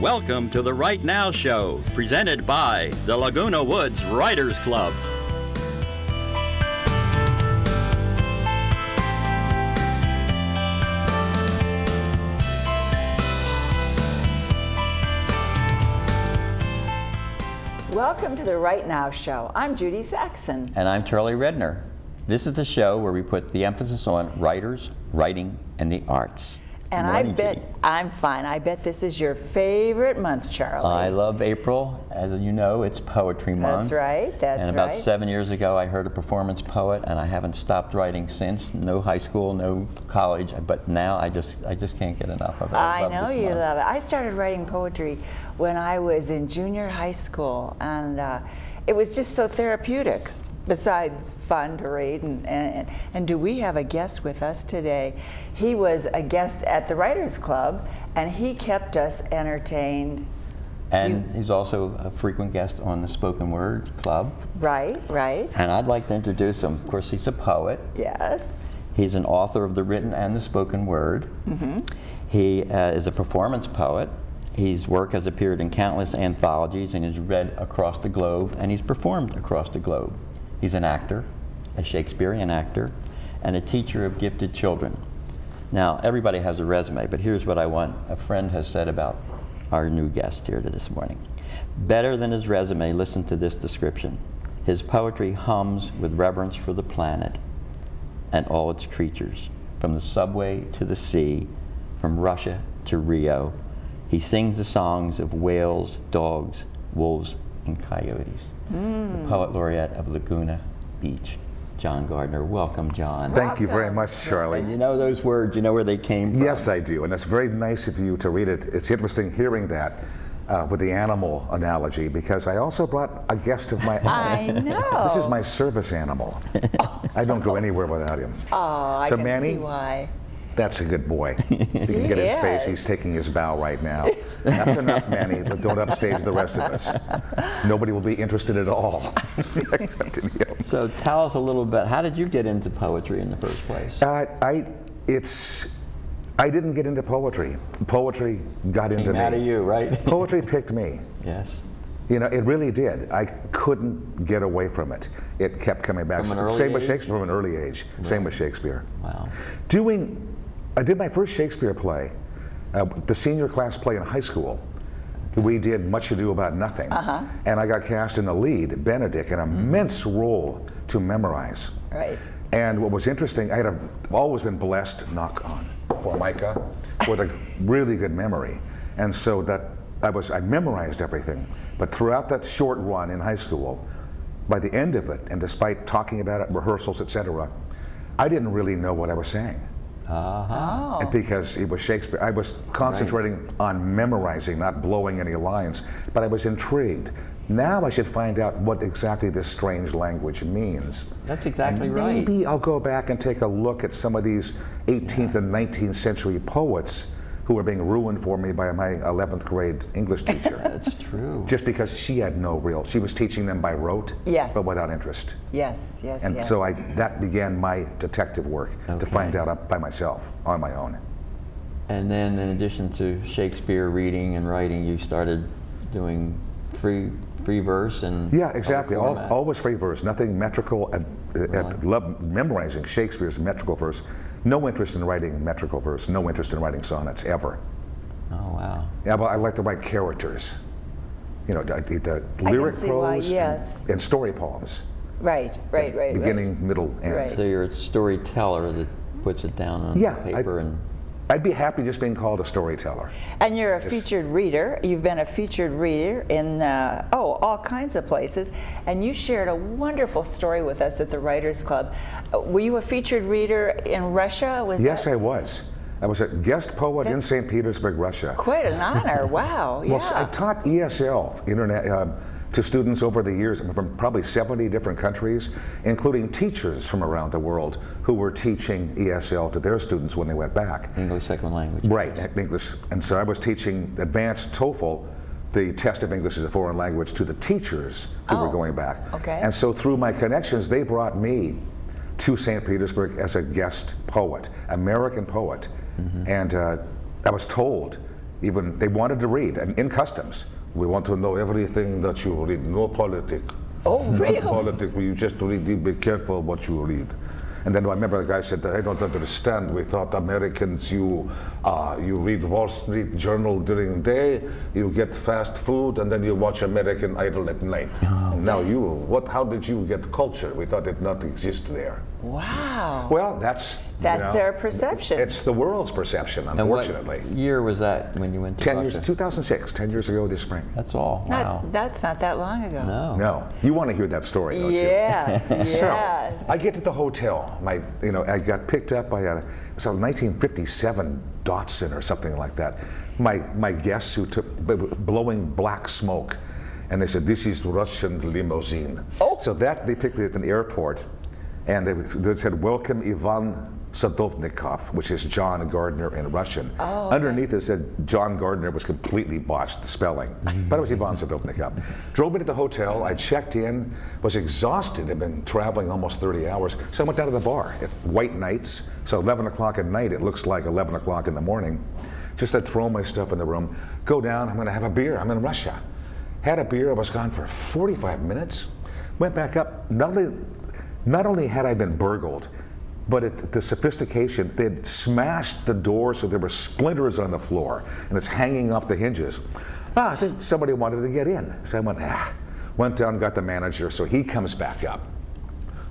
Welcome to the Right Now Show, presented by the Laguna Woods Writers Club. Welcome to the Right Now Show. I'm Judy Saxon. And I'm Charlie Redner. This is the show where we put the emphasis on writers, writing, and the arts. And I bet, I'm fine. I bet this is your favorite month, Charlie. I love April. As you know, it's Poetry Month. That's right, that's right. And about 7 years ago, I heard a performance poet, and I haven't stopped writing since. No high school, no college, but now I just can't get enough of it. I know you love it. I started writing poetry when I was in junior high school, and it was just so therapeutic. Besides fun to read, and do we have a guest with us today? He was a guest at the Writers Club, and he kept us entertained. And he's also a frequent guest on the Spoken Word Club. Right, right. And I'd like to introduce him. Of course, he's a poet. Yes. He's an author of the written and the spoken word. Mm-hmm. He is a performance poet. His work has appeared in countless anthologies and is read across the globe, and he's performed across the globe. He's an actor, a Shakespearean actor, and a teacher of gifted children. Now, everybody has a resume, but here's what a friend has said about our new guest here this morning. Better than his resume, listen to this description. His poetry hums with reverence for the planet and all its creatures, from the subway to the sea, from Russia to Rio. He sings the songs of whales, dogs, wolves, and coyotes. The Poet Laureate of Laguna Beach, John Gardner. Welcome, John. Thank you very much, Charlie. And you know those words, you know where they came from? Yes, I do, and that's very nice of you to read it. It's interesting hearing that with the animal analogy, because I also brought a guest of my own. I know. This is my service animal. I don't go anywhere without him. Oh, I can see why. That's a good boy. You can get his face. He's taking his bow right now. That's enough, Manny. Don't upstage the rest of us. Nobody will be interested at all, except in you. So tell us a little bit. How did you get into poetry in the first place? I didn't get into poetry. Poetry got into me. Came out of you, right? Poetry picked me. Yes. You know, it really did. I couldn't get away from it. It kept coming back. From an early Same with age? Shakespeare, from an early age. Right. Same with Shakespeare. Wow. I did my first Shakespeare play, the senior class play in high school. We did Much Ado About Nothing. And I got cast in the lead, Benedict, an immense role to memorize. Right. And what was interesting, I had always been blessed, knock on Formica, with a really good memory. And so that I memorized everything. But throughout that short run in high school, by the end of it, and despite talking about it, rehearsals, etc., I didn't really know what I was saying. Oh. Because it was Shakespeare. I was concentrating on memorizing, not blowing any lines, but I was intrigued. Now I should find out what exactly this strange language means. That's exactly and right. Maybe I'll go back and take a look at some of these 18th and 19th century poets who were being ruined for me by my 11th grade English teacher. That's true. Just because she was teaching them by rote, yes, but without interest. Yes, yes, and yes. so that began my detective work to find out by myself, on my own. And then in addition to Shakespeare reading and writing, you started doing free verse and yeah, exactly. Always free verse, nothing metrical. I love memorizing Shakespeare's metrical verse. No interest in writing metrical verse. No interest in writing sonnets ever. Oh wow. Yeah, but I like to write characters. You know, the lyric prose and story poems. Right. Beginning, middle, end. Right. So you're a storyteller that puts it down on paper I'd be happy just being called a storyteller. And you're a featured reader. You've been a featured reader in all kinds of places. And you shared a wonderful story with us at the Writers Club. Were you a featured reader in Russia? Yes, I was. I was a guest poet in St. Petersburg, Russia. Quite an honor. Wow. Well, I taught ESL, internet, to students over the years from probably 70 different countries, including teachers from around the world who were teaching ESL to their students when they went back. English second language. Right, English. And so I was teaching advanced TOEFL, the test of English as a foreign language, to the teachers who were going back. Okay. And so through my connections, they brought me to St. Petersburg as a guest poet, American poet. And I was told, even they wanted to read, and in customs, we want to know everything that you read, no politics. Oh, really? Not politics, you just read, be careful what you read. And then I remember the guy said, I don't understand. We thought Americans, you read Wall Street Journal during the day, you get fast food, and then you watch American Idol at night. Oh. Now how did you get culture? We thought it not exist there. Wow. Well, that's their perception. It's the world's perception, unfortunately. And what year was that when you went to 10 Russia? years, 2006, 10 years ago this spring. That's all. Wow. That's not that long ago. No. No, you want to hear that story, don't you? Yes, yes. So I get to the hotel. I got picked up by a 1957 Datsun or something like that. My guests who took blowing black smoke, and they said, "This is Russian limousine." Oh. So that they picked it at an airport, and they said, "Welcome, Ivan Sadovnikov," which is John Gardner in Russian. Oh, okay. Underneath it said John Gardner was completely botched, the spelling, but it was Ivan Sadovnikov. Drove me to the hotel, I checked in, was exhausted, had been traveling almost 30 hours, so I went down to the bar at white nights, so 11 o'clock at night, it looks like 11 o'clock in the morning. Just to throw my stuff in the room, go down, I'm gonna have a beer, I'm in Russia. Had a beer, I was gone for 45 minutes, went back up, not only had I been burgled, but the sophistication, they'd smashed the door so there were splinters on the floor and it's hanging off the hinges. I think somebody wanted to get in. So I went down, got the manager, so he comes back up.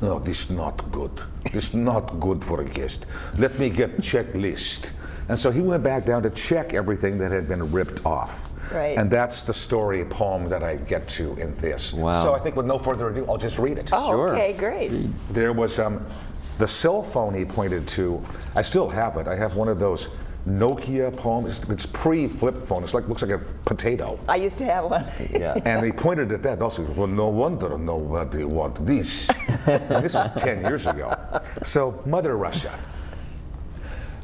No, this is not good. This is not good for a guest. Let me get checklist. And so he went back down to check everything that had been ripped off. Right. And that's the story poem that I get to in this. Wow. So I think with no further ado, I'll just read it. Oh, Sure. okay, great. There was the cell phone he pointed to. I still have it. I have one of those Nokia poems. It's pre-flip phone. It's looks like a potato. I used to have one. Yeah. And he pointed at that also. Well, no wonder nobody want this. This was 10 years ago. So, Mother Russia.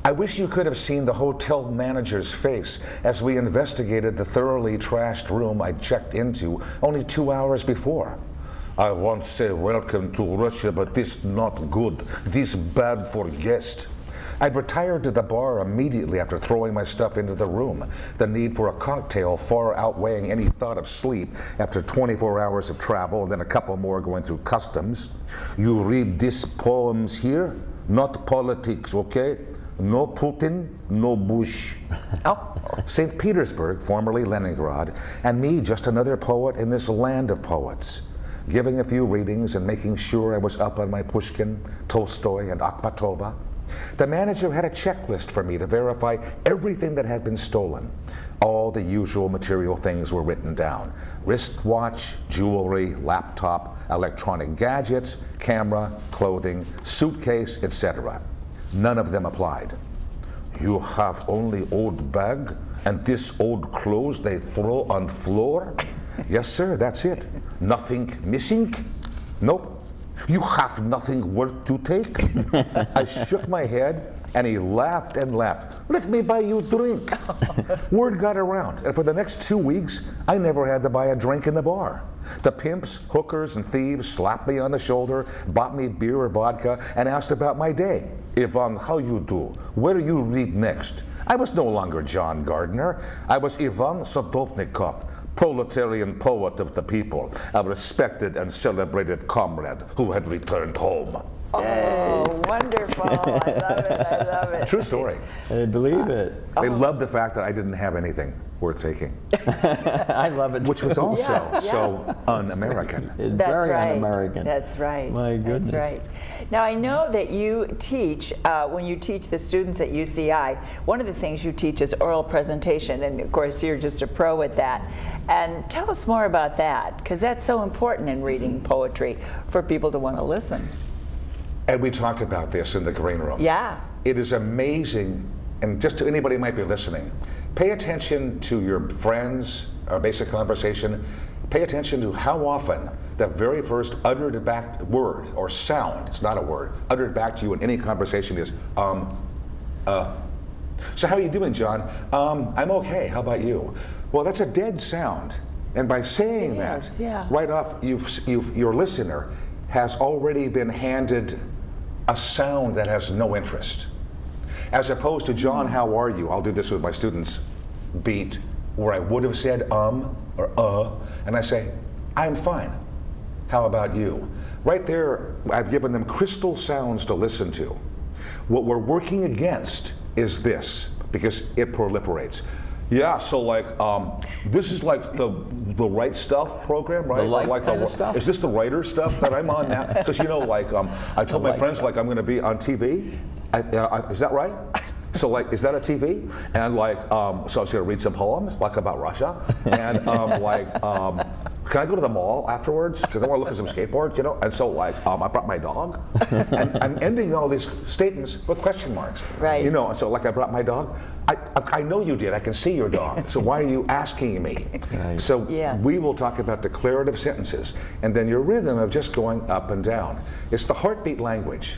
I wish you could have seen the hotel manager's face as we investigated the thoroughly trashed room I checked into only 2 hours before. I won't say welcome to Russia, but this not good. This bad for guest. I'd retired to the bar immediately after throwing my stuff into the room, the need for a cocktail far outweighing any thought of sleep after 24 hours of travel and then a couple more going through customs. You read these poems here, not politics, okay? No Putin, no Bush. Oh. St. Petersburg, formerly Leningrad, and me, just another poet in this land of poets. Giving a few readings and making sure I was up on my Pushkin, Tolstoy, and Akhmatova. The manager had a checklist for me to verify everything that had been stolen. All the usual material things were written down. Wristwatch, jewelry, laptop, electronic gadgets, camera, clothing, suitcase, etc. None of them applied. You have only old bag and this old clothes they throw on floor? Yes, sir, that's it. Nothing missing? Nope. You have nothing worth to take? I shook my head and he laughed and laughed. Let me buy you a drink. Word got around, and for the next 2 weeks, I never had to buy a drink in the bar. The pimps, hookers, and thieves slapped me on the shoulder, bought me beer or vodka, and asked about my day. Ivan, how you do? Where you read next? I was no longer John Gardner. I was Ivan Sadovnikov, proletarian poet of the people, a respected and celebrated comrade who had returned home. Oh, wonderful. I love it. I love it. True story. I believe it. They loved the fact that I didn't have anything worth taking, I love it. which was also Yeah. so un-American. It's That's very right. un-American. That's right. My goodness. That's right. Now, I know that you teach, when you teach the students at UCI, one of the things you teach is oral presentation, and of course you're just a pro at that. And tell us more about that, because that's so important in reading poetry for people to want to listen. And we talked about this in the green room. Yeah. It is amazing, and just to anybody who might be listening, pay attention to your friends, or basic conversation. Pay attention to how often the very first uttered back word or sound, it's not a word, uttered back to you in any conversation is, So how are you doing, John? I'm okay, how about you? Well, that's a dead sound. And by saying It that, is, yeah. right off, your listener has already been handed a sound that has no interest. As opposed to, John, how are you? I'll do this with my students. beat where I would have said or and I say, I'm fine. How about you? Right there, I've given them crystal sounds to listen to. What we're working against is this, because it proliferates. Yeah, so like, this is like the Right Stuff program, right? The light kind of stuff? Is this the writer stuff that I'm on now? Because you know, like, I told my friends, like, I'm going to be on TV. Is that right? So like, is that a TV? And like, so I was going to read some poems, like about Russia. And can I go to the mall afterwards? Because I want to look at some skateboards, you know? And so like, I brought my dog. And I'm ending all these statements with question marks. Right. You know, and so like, I brought my dog. I know you did, I can see your dog. So why are you asking me? Right. So Yes. we will talk about declarative sentences. And then your rhythm of just going up and down. It's the heartbeat language.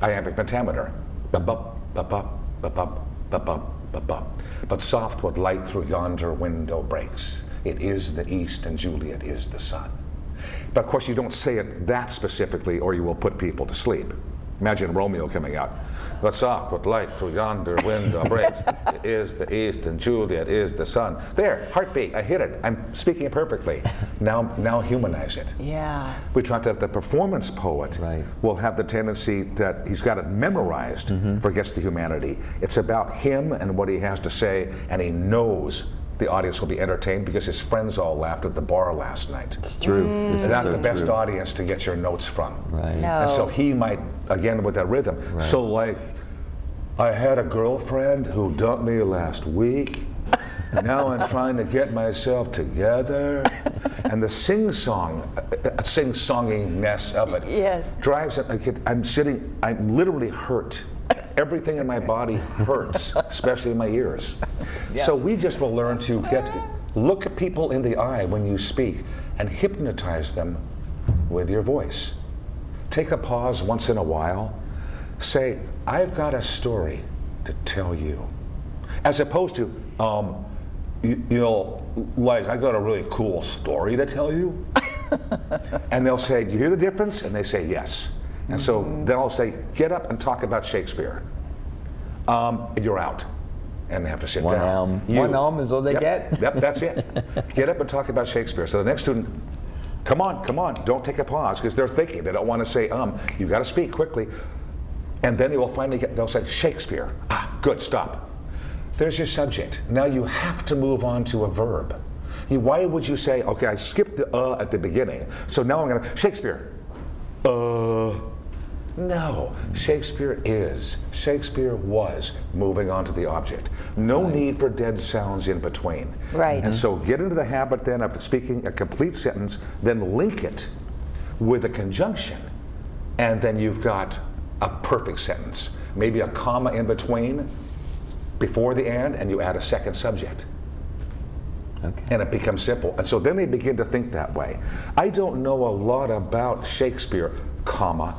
Iambic pentameter. Ba-bum, ba-bum. Ba-bum, ba-bum, ba-bum. But soft what light through yonder window breaks. It is the east and Juliet is the sun. But of course you don't say it that specifically or you will put people to sleep. Imagine Romeo coming out. But soft what light through yonder window breaks. It is the east and Juliet is the sun. There, heartbeat, I hit it. I'm speaking perfectly. Now humanize it. Yeah. We talked about the performance poet Right. will have the tendency that he's got it memorized, forgets the humanity. It's about him and what he has to say, and he knows the audience will be entertained because his friends all laughed at the bar last night. It's true. This is Not so the best true. audience to get your notes from. Right. No. And so he might, again with that rhythm, so like, I had a girlfriend who dumped me last week. Now I'm trying to get myself together. And the sing-songingness of it Yes. drives it. I'm literally hurt. Everything in my body hurts, especially in my ears. So we just will learn to look at people in the eye when you speak and hypnotize them with your voice. Take a pause once in a while. Say, I've got a story to tell you. As opposed to, you know, like, I got a really cool story to tell you. And they'll say, do you hear the difference? And they say, yes. And so then I'll say, get up and talk about Shakespeare. And you're out. And they have to sit One down. elm is all they get? Yep, that's it. Get up and talk about Shakespeare. So the next student, come on, don't take a pause, because they're thinking, they don't want to say, you've got to speak quickly. And then they will finally they'll say, Shakespeare. Ah, good, stop. There's your subject. Now you have to move on to a verb. Why would you say, okay, I skipped the at the beginning, so now I'm going to, Shakespeare. No, Shakespeare was, moving on to the object. No need for dead sounds in between. Right. And so get into the habit then of speaking a complete sentence, then link it with a conjunction, and then you've got a perfect sentence. Maybe a comma in between, before the and you add a second subject. Okay. And it becomes simple. And so then they begin to think that way. I don't know a lot about Shakespeare, comma,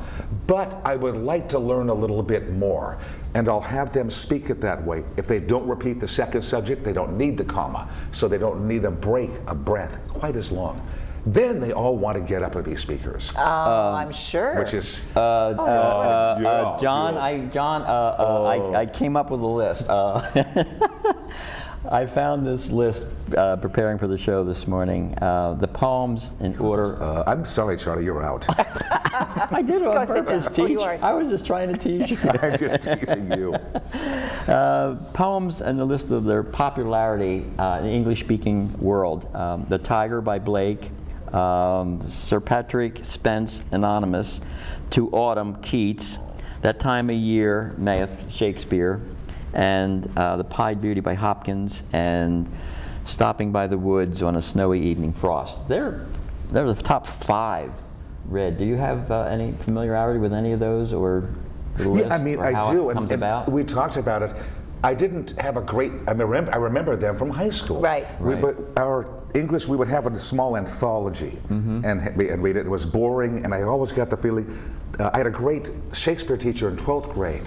but I would like to learn a little bit more. And I'll have them speak it that way. If they don't repeat the second subject, they don't need the comma. So they don't need a breath quite as long. Then they all want to get up and be speakers. I'm sure. Which is John, I came up with a list. I found this list preparing for the show this morning. The poems in order. I'm sorry, Charlie, you're out. I did it on sit down. purpose, Oh, you teach. are I was just trying to teach you. I'm just teasing you. Poems and the list of their popularity in the English-speaking world. The Tiger by Blake, Sir Patrick Spence, Anonymous, To Autumn, Keats, That Time of Year, Mayeth, Shakespeare, and The Pied Beauty by Hopkins, and Stopping by the Woods on a Snowy Evening, Frost. They're the top 5 read. Do you have any familiarity with any of those, or the list, Yeah, I mean, or I how do. it comes about? We talked about it. I didn't have a great, I remember them from high school. Right. But our English, we would have a small anthology and read it. It was boring, and I always got the feeling, I had a great Shakespeare teacher in 12th grade,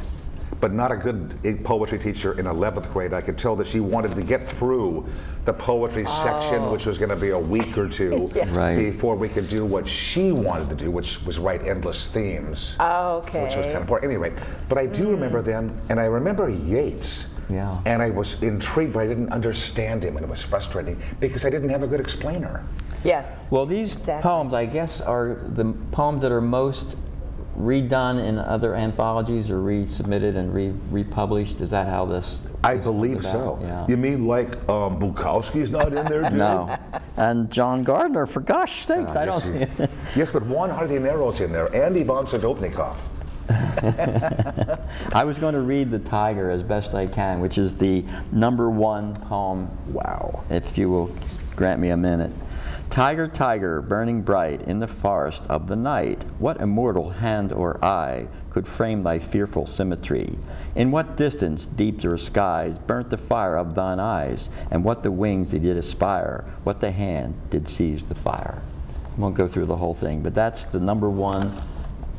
but not a good poetry teacher in 11th grade. I could tell that she wanted to get through the poetry section, which was going to be a week or two Yes. Right. before we could do what she wanted to do, which was write endless themes. Okay. Which was kind of important. Anyway, but I do remember them, and I remember Yeats Yeah. And I was intrigued, but I didn't understand him, and it was frustrating because I didn't have a good explainer. Yes. Well, these Exactly. poems, I guess, are the poems that are most redone in other anthologies or resubmitted and republished. Is that how this? I this believe comes so. about? Yeah. You mean like Bukowski's not in there, dude? No. And John Gardner, for gosh sakes, I don't yes, see. yes, but Juan Jardinero's in there, and Ivan Sadovnikov. I was going to read The Tiger as best I can, which is the #1 poem. Wow. If you will grant me a minute. Tiger, tiger, burning bright in the forest of the night, what immortal hand or eye could frame thy fearful symmetry? In what distance, deeps or skies, burnt the fire of thine eyes? And what the wings they did aspire, what the hand did seize the fire? I won't go through the whole thing, but that's the #1,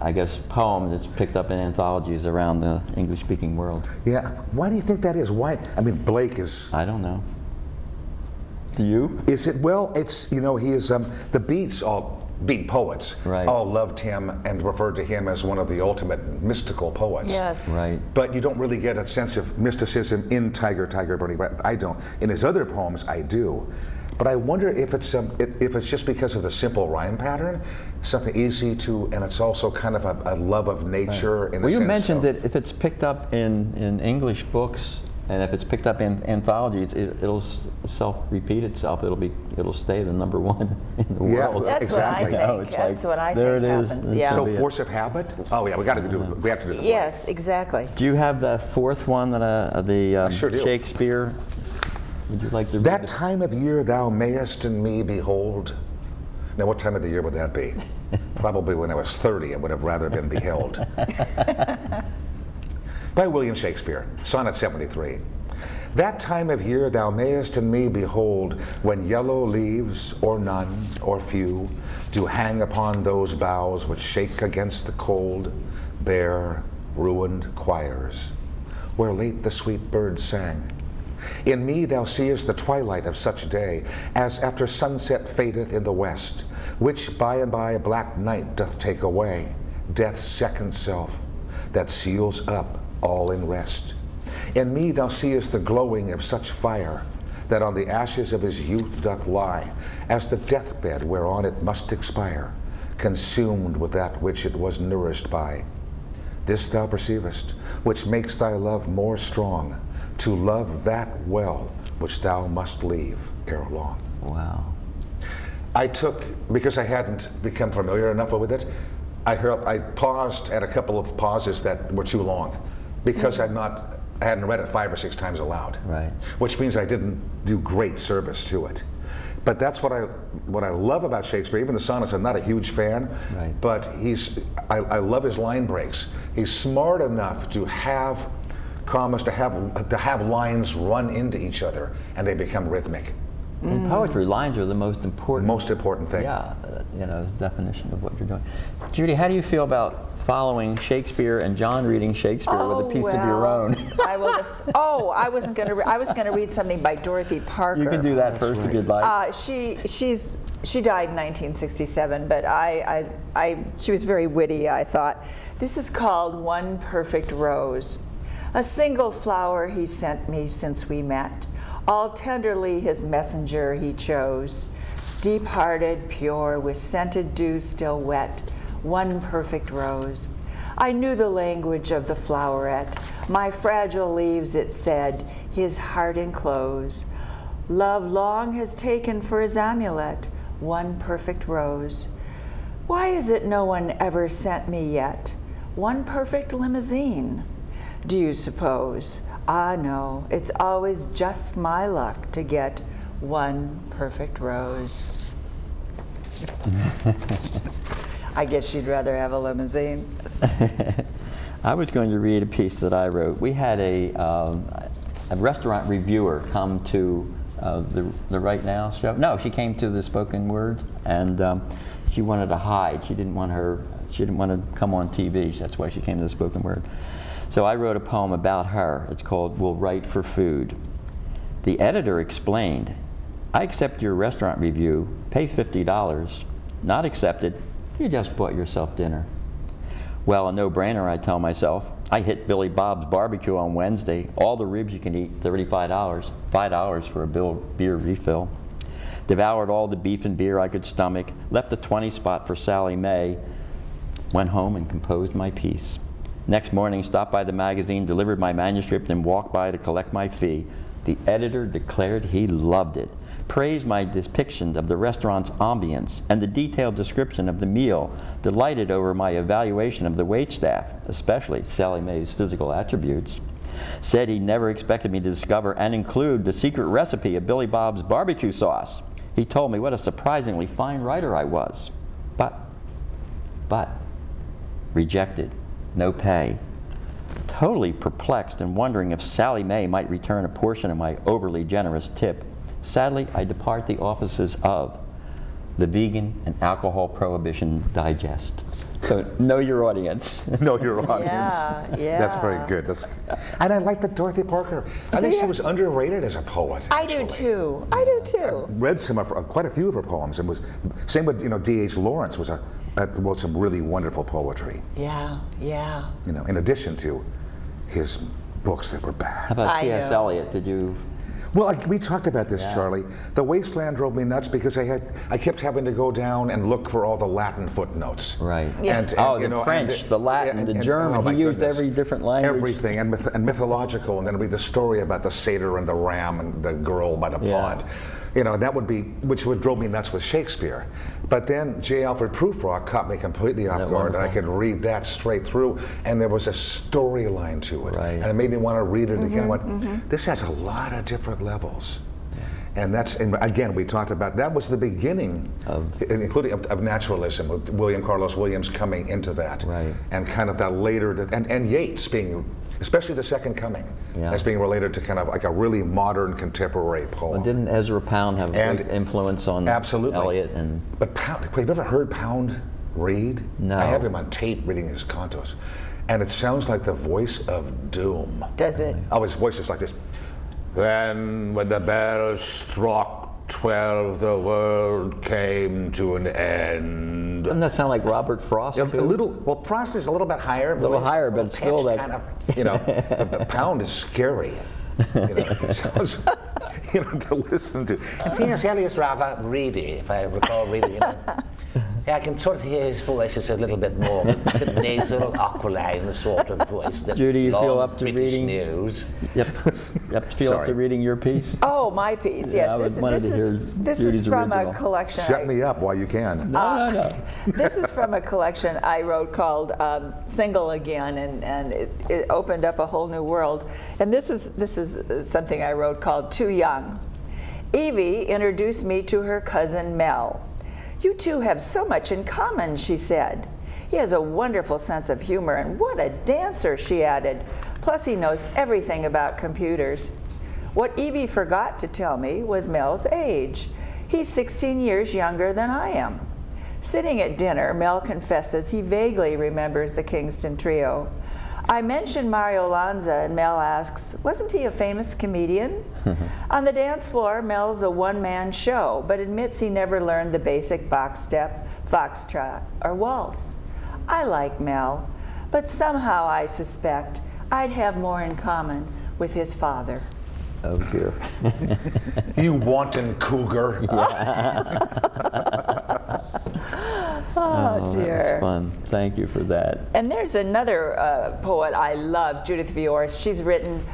I guess, poem that's picked up in anthologies around the English-speaking world. Yeah. Why do you think that is? Why? I mean, Blake is. I don't know. Do you? Is it? Well, it's, you know, he is. The Beats, all Beat poets, Right. all loved him and referred to him as one of the ultimate mystical poets. Yes. Right. But you don't really get a sense of mysticism in Tiger, Tiger, Burning Bright. I don't. In his other poems, I do. But I wonder if it's just because of the simple rhyme pattern, something easy to, and it's also kind of a love of nature. In the Well, you sense mentioned of, that if it's picked up in English books, and if it's picked up in anthologies, it'll self-repeat itself. It'll stay the #1 in the Yeah, world. That's exactly. what I No, think. it's That's like, what I there think it is. happens. It's Yeah. So be it. force of habit. Oh yeah, we got to do. We have to do the play. Yes, exactly. Do you have the 4th one that the sure do. Shakespeare? Would you like to read That it? time of year thou mayest in me behold. Now, what time of the year would that be? Probably when I was 30, I would have rather been beheld. By William Shakespeare, Sonnet 73. That time of year thou mayest in me behold, when yellow leaves, or none, or few, do hang upon those boughs which shake against the cold, bare, ruined choirs, where late the sweet birds sang. In me thou seest the twilight of such day, as after sunset fadeth in the west, which by and by black night doth take away, death's second self, that seals up all in rest. In me thou seest the glowing of such fire, that on the ashes of his youth doth lie, as the deathbed whereon it must expire, consumed with that which it was nourished by. This thou perceivest, which makes thy love more strong, to love that well which thou must leave ere long. Wow. I took, because I hadn't become familiar enough with it, I paused at a couple of pauses that were too long, because I hadn't read it 5 or 6 times aloud. Right. Which means I didn't do great service to it. But that's what I love about Shakespeare. Even the sonnets, I'm not a huge fan, Right. but I love his line breaks. He's smart enough to have commas, to have lines run into each other, and they become rhythmic. In poetry, lines are the most important. Most important thing. Yeah, definition of what you're doing. Judy, how do you feel about following Shakespeare and John reading Shakespeare with a piece of your own? I was going to read something by Dorothy Parker. You can do that first if you'd like. She died in 1967, but she was very witty, I thought. This is called One Perfect Rose. A single flower he sent me since we met. All tenderly his messenger he chose. Deep-hearted, pure, with scented dew still wet. One perfect rose. I knew the language of the floweret. My fragile leaves, it said, his heart enclose. Love long has taken for his amulet one perfect rose. Why is it no one ever sent me yet one perfect limousine? Do you suppose? Ah, no, it's always just my luck to get one perfect rose. I guess you'd rather have a limousine. I was going to read a piece that I wrote. We had a restaurant reviewer come to the Right Now show. No, she came to the Spoken Word, and she wanted to hide. She didn't want to come on TV. That's why she came to the Spoken Word. So I wrote a poem about her. It's called "We'll Write for Food." The editor explained, "I accept your restaurant review. Pay $50. Not accepted. You just bought yourself dinner. Well, a no-brainer, I tell myself. I hit Billy Bob's Barbecue on Wednesday. All the ribs you can eat, $35. $5 for a beer refill. Devoured all the beef and beer I could stomach. Left a 20 spot for Sally Mae. Went home and composed my piece. Next morning, stopped by the magazine, delivered my manuscript, and walked by to collect my fee. The editor declared he loved it, praised my depiction of the restaurant's ambience and the detailed description of the meal, delighted over my evaluation of the waitstaff, especially Sally Mae's physical attributes. Said he never expected me to discover and include the secret recipe of Billy Bob's barbecue sauce. He told me what a surprisingly fine writer I was. But, rejected, no pay. Totally perplexed and wondering if Sally Mae might return a portion of my overly generous tip, sadly, I depart the offices of the Vegan and Alcohol Prohibition Digest. So know your audience. Know your audience. Yeah. That's very good. And I like that Dorothy Parker. I think she was underrated as a poet. I do too. I do too. Read quite a few of her poems, and was same with D.H. Lawrence wrote some really wonderful poetry. Yeah. In addition to his books that were bad. How about T.S. Eliot? Did you? Well, we talked about this, Charlie. The Wasteland drove me nuts because I kept having to go down and look for all the Latin footnotes. Right. Yeah. And, the French, the Latin, the German. Oh, he used goodness. every different language. Everything, and mythological, and then it'd be the story about the satyr and the ram and the girl by the pond. That would be, which would drove me nuts with Shakespeare. But then J. Alfred Prufrock caught me completely off guard, and I could read that straight through, and there was a storyline to it. Right. And it made me want to read it again. I went, this has a lot of different levels. And again, we talked about, that was the beginning, including of naturalism, with William Carlos Williams coming into that. Right. And kind of that later, and Yeats being, especially The Second Coming, as being related to kind of like a really modern contemporary poem. Well, didn't Ezra Pound have a great influence on Eliot? But Pound, have you ever heard Pound read? No. I have him on tape reading his cantos. And it sounds like the voice of doom. Does it? Oh, his voice is like this. Then when the bell struck 12, the world came to an end. Doesn't that sound like Robert Frost, A too? little. Well, Frost is a little bit higher. A little higher, but it's still that. Kind of, Pound is scary. It sounds, to listen to. And T.S. Eliot's rather reedy, if I recall reading. Yeah, I can sort of hear his voice is a little bit more nasal, aquiline sort of voice. Judy, you feel up to British reading? News. You have to feel up to reading your piece? Oh, my piece, yes. I wanted to hear This Judy's is from original. a collection. Shut me up while you can. No. This is from a collection I wrote called Single Again, and it opened up a whole new world. And this is something I wrote called Too Young. Evie introduced me to her cousin Mel. You two have so much in common, she said. He has a wonderful sense of humor, and what a dancer, she added. Plus, he knows everything about computers. What Evie forgot to tell me was Mel's age. He's 16 years younger than I am. Sitting at dinner, Mel confesses he vaguely remembers the Kingston Trio. I mentioned Mario Lanza, and Mel asks, wasn't he a famous comedian? On the dance floor, Mel's a one-man show, but admits he never learned the basic box step, foxtrot, or waltz. I like Mel, but somehow I suspect I'd have more in common with his father. Oh, dear. You wanton cougar. Oh, dear. That's fun. Thank you for that. And there's another poet I love, Judith Viorst. She's written,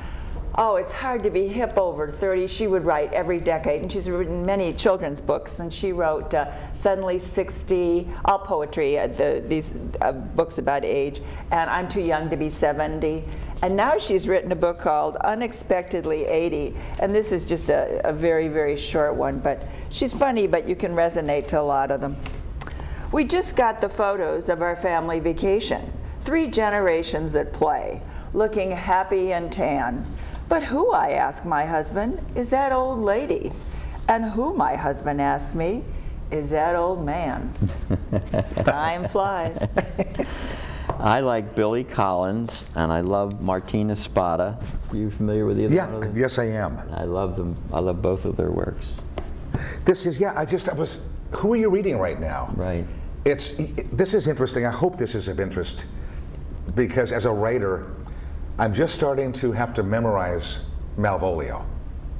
it's hard to be hip over 30. She would write every decade, and she's written many children's books. And she wrote Suddenly 60, all poetry, these books about age, and I'm Too Young to Be 70. And now she's written a book called Unexpectedly 80. And this is just a very, very short one. But she's funny, but you can resonate to a lot of them. We just got the photos of our family vacation. 3 generations at play, looking happy and tan. But who, I ask my husband, is that old lady? And who, my husband asks me, is that old man? Time flies. I like Billy Collins, and I love Martina Spada. Are you familiar with either one of them? Yes, I am. I love them. I love both of their works. This is, who are you reading right now? Right. This is interesting. I hope this is of interest because as a writer, I'm just starting to have to memorize Malvolio.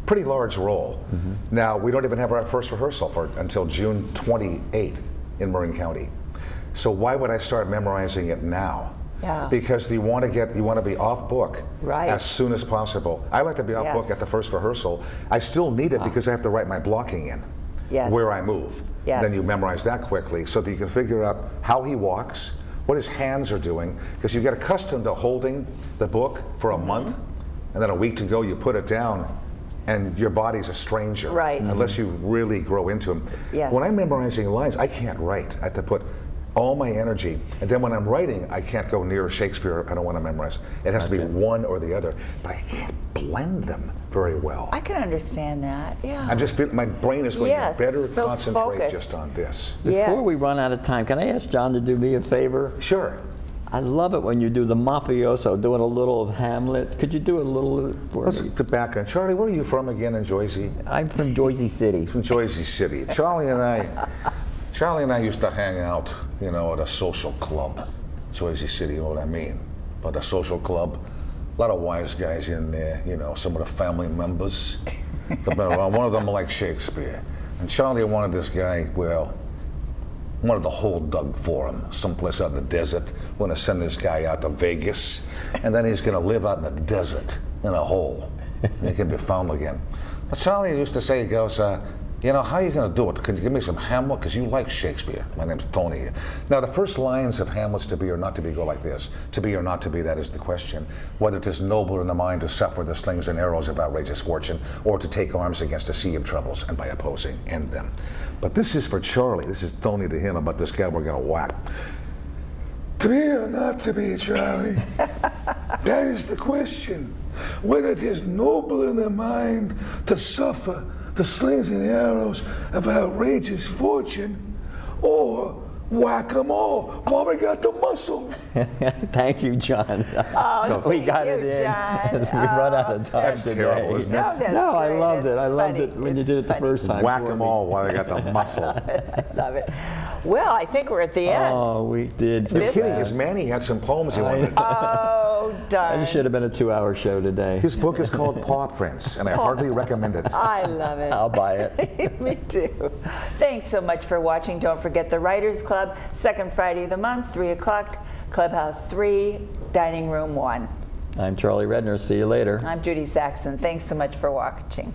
Pretty large role. Now, we don't even have our first rehearsal until June 28th in Marin County. So why would I start memorizing it now? Yeah. Because you want to be off book Right. as soon as possible. I like to be off book at the first rehearsal. I still need it because I have to write my blocking in. Yes. Where I move. Yes. Then you memorize that quickly so that you can figure out how he walks, what his hands are doing, because you get accustomed to holding the book for a month, and then a week to go you put it down, and your body's a stranger. Right. Unless you really grow into him. Yes. When I'm memorizing lines, I can't write. I have to put all my energy, and then when I'm writing, I can't go near Shakespeare. I don't want to memorize. It has to be one or the other, but I can't blend them very well. I can understand that, yeah. I'm just feeling my brain is going Yes, to better so concentrate focused. just on this. Before we Yes. run out of time, can I ask John to do me a favor? Sure. I love it when you do the mafioso, doing a little of Hamlet. Could you do a little for Let's me? get back on. Charlie, where are you from again in Jersey? I'm from Jersey City. From Jersey City. Charlie and I used to hang out, you know, at a social club. Jersey City, you know what I mean? But a social club, a lot of wise guys in there, you know, some of the family members. One of them liked Shakespeare. And Charlie wanted this guy, well, wanted to hold Doug for him, someplace out in the desert. We're gonna send this guy out to Vegas, and then he's gonna live out in the desert, in a hole. And he can be found again. But Charlie used to say, he goes, you know, how are you going to do it? Can you give me some Hamlet? Because you like Shakespeare. My name's Tony. Now, the first lines of Hamlet's to be or not to be go like this. To be or not to be, that is the question. Whether it is nobler in the mind to suffer the slings and arrows of outrageous fortune, or to take arms against a sea of troubles, and by opposing, end them. But this is for Charlie. This is Tony to him about this guy we're going to whack. To be or not to be, Charlie? That is the question. Whether it is noble in the mind to suffer the slings and arrows of outrageous fortune, or whack 'em all while we got the muscle. Thank you, John. Oh, So we thank got you, it in. John. We run out of time That's today. terrible, isn't it? No, that's No, I great. loved it. It's I loved funny. it when you It's did it the funny. first time. Whack for 'em me. all while they got the muscle. I love it. Well, I think we're at the end. Oh, we did. You're This- kidding, as Manny had some poems he wanted. Oh, darn. It should have been a 2-hour show today. His book is called Paw Prints, and I hardly recommend it. I love it. I'll buy it. Me too. Thanks so much for watching. Don't forget the Writers Club, second Friday of the month, 3 o'clock, Clubhouse 3, Dining Room 1. I'm Charlie Redner. See you later. I'm Judy Saxon. Thanks so much for watching.